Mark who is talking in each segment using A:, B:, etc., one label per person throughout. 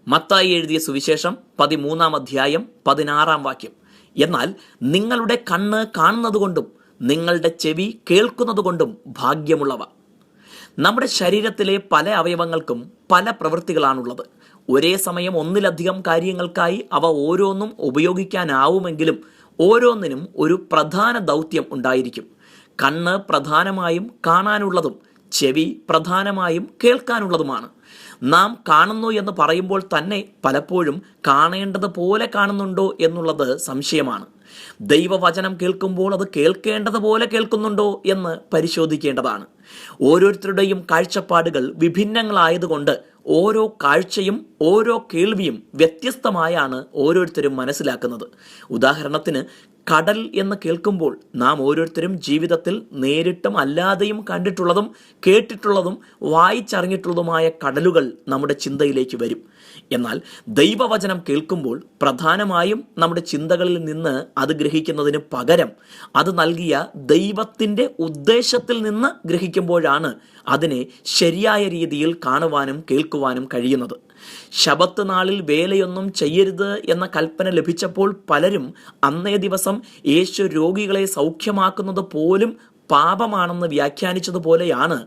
A: മത്തായി എഴുതിയ സുവിശേഷം 13-ാം അധ്യായം 16-ാം വാക്യം. എന്നാൽ നിങ്ങളുടെ കണ്ണ് കാണുന്നതുകൊണ്ടും നിങ്ങളുടെ ചെവി കേൾക്കുന്നതുകൊണ്ടും ഭാഗ്യമുള്ളവ. നമ്മുടെ ശരീരത്തിലെ പല അവയവങ്ങൾക്കും പല പ്രവൃത്തികളാണുള്ളത്. ഒരേ സമയം ഒന്നിലധികം കാര്യങ്ങൾക്കായി അവ ഓരോന്നും ഉപയോഗിക്കാനാവുമെങ്കിലും ഓരോന്നിനും ഒരു പ്രധാന ദൗത്യം ഉണ്ടായിരിക്കും. കണ്ണ് പ്രധാനമായും കാണാനുള്ളതും ചെവി പ്രധാനമായും കേൾക്കാനുള്ളതുമാണ്. നാം കാണുന്നു എന്ന് പറയുമ്പോൾ തന്നെ പലപ്പോഴും കാണേണ്ടത് പോലെ കാണുന്നുണ്ടോ എന്നുള്ളത് സംശയമാണ്. ദൈവവചനം കേൾക്കുമ്പോൾ അത് കേൾക്കേണ്ടതുപോലെ കേൾക്കുന്നുണ്ടോ എന്ന് പരിശോധിക്കേണ്ടതാണ്. ഓരോരുത്തരുടെയും കാഴ്ചപ്പാടുകൾ വിഭിന്നങ്ങളായതുകൊണ്ട് ഓരോ കാഴ്ചയും ഓരോ കേൾവിയും വ്യത്യസ്തമായാണ് ഓരോരുത്തരും മനസ്സിലാക്കുന്നത്. ഉദാഹരണത്തിന്, കടൽ എന്ന് കേൾക്കുമ്പോൾ നാം ഓരോരുത്തരും ജീവിതത്തിൽ നേരിട്ടും അല്ലാതെയും കണ്ടിട്ടുള്ളതും കേട്ടിട്ടുള്ളതും വായിച്ചറിഞ്ഞിട്ടുള്ളതുമായ കടലുകൾ നമ്മുടെ ചിന്തയിലേക്ക് വരും. എന്നാൽ ദൈവവചനം കേൾക്കുമ്പോൾ പ്രധാനമായും നമ്മുടെ ചിന്തകളിൽ നിന്ന് അത് ഗ്രഹിക്കുന്നതിന് പകരം അത് നൽകിയ ദൈവത്തിൻ്റെ ഉദ്ദേശത്തിൽ നിന്ന് ഗ്രഹിക്കുമ്പോഴാണ് അതിനെ ശരിയായ രീതിയിൽ കാണുവാനും കേൾക്കുവാനും കഴിയുന്നത്. ശബത്ത് നാളിൽ വേലയൊന്നും ചെയ്യരുത് എന്ന കൽപ്പന ലഭിച്ചപ്പോൾ പലരും അന്നേ ദിവസം യേശു രോഗികളെ സൗഖ്യമാക്കുന്നത് പോലും പാപമാണെന്ന് വ്യാഖ്യാനിച്ചതുപോലെയാണ്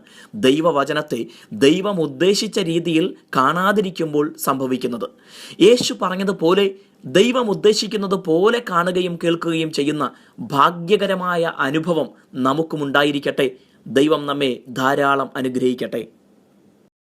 A: ദൈവവചനത്തെ ദൈവം ഉദ്ദേശിച്ച രീതിയിൽ കാണാതിരിക്കുമ്പോൾ സംഭവിക്കുന്നത്. യേശു പറഞ്ഞതുപോലെ ദൈവം ഉദ്ദേശിക്കുന്നത് പോലെ കാണുകയും കേൾക്കുകയും ചെയ്യുന്ന ഭാഗ്യകരമായ അനുഭവം നമുക്കുമുണ്ടായിരിക്കട്ടെ. ദൈവം നമ്മെ ധാരാളം അനുഗ്രഹിക്കട്ടെ.